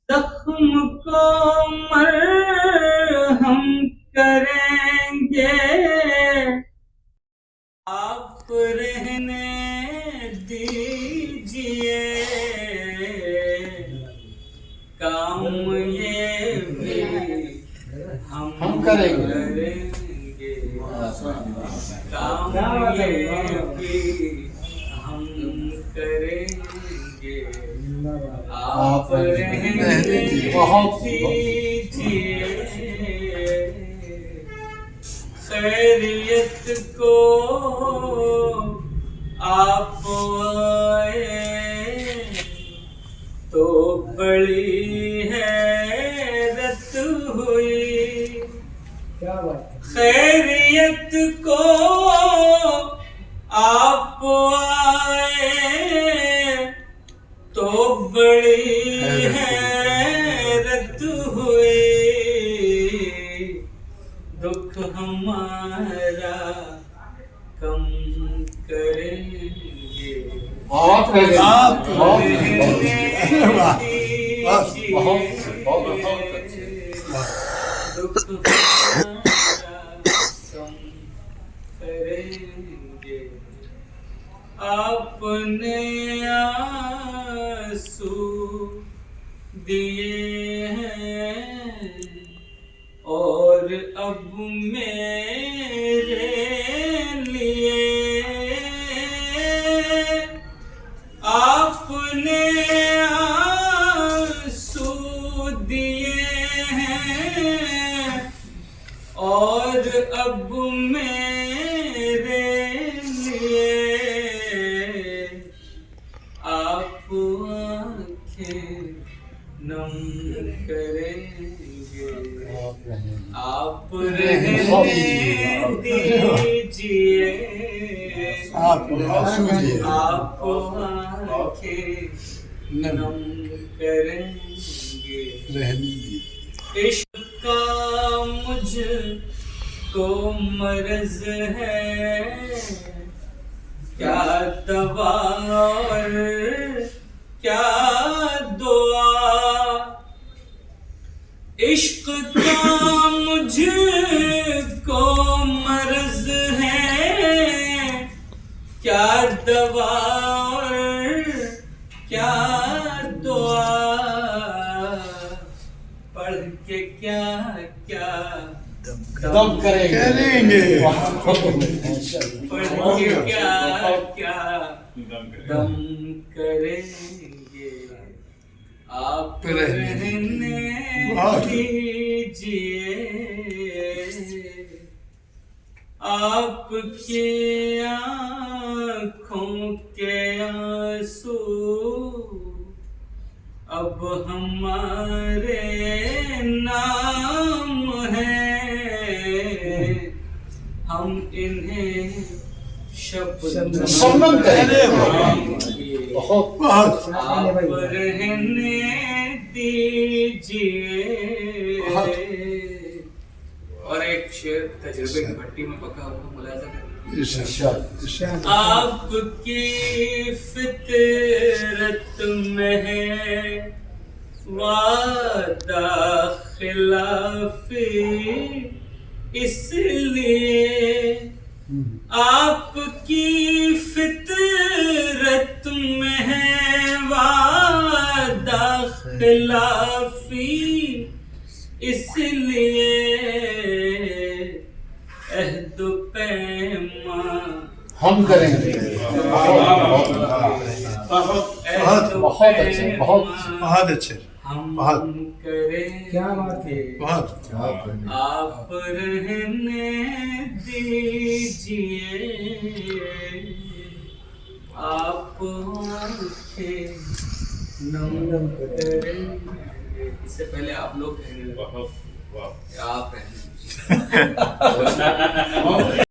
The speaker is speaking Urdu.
زخم کو مرہم کریں گے، آپ رہنے دیجئے، کام یہ بھی ہم کریں گے، کام یہ بھی ہم کریں گے، آپ رہنے دیجئے، خیریت کو آپ آئے تو بڑی حیرت ہوئی، خیریت کو آپ آئے تو بڑی حیرت ہوئی، دکھ ہمارا کم کریں گے، آپ رہنے دیجئے، دکھ ہمارا کم کریں گے، آپ نے آنسو دیے ہیں اور اب میرے لیے، آپ نے آنسو دیے ہیں اور اب میرے لیے، آپ آنکھیں نم کریں گے، آپ رہنے دیجئے، آپ آنکھیں نم کریں گے، عشق کا مجھ کو مرض ہے، کیا دوا اور کیا دعا، عشق کا مجھ کو مرض ہے، کیا دوا اور کیا دعا، پڑھ کے کیا کیا دم کریں گے، پڑھ کے کیا کیا دم کریں گے، آپ رہنے دیجئے، آپ کی آنکھوں کے آنسو اب ہمارے نام ہیں، ہم انہیں شبنم کریں گے، آپ رہنے دیجئے، اور ایک شعر تجربے کی بھٹی میں پکا ہوا ملاحظہ کریں، آپ کی فطرت میں ہے وعدہ خلافی، اس لیے آپ کی فطرت میں ہے وعدہ خلافی، اس لیے عہد و پیمان ہم کریں گے، بہت اچھے ہم کریں گے، آپ رہنے دیجئے، آپ آنکھیں نم کریں گے، اس سے پہلے آپ لوگ کہیں گے، آپ کہیں گے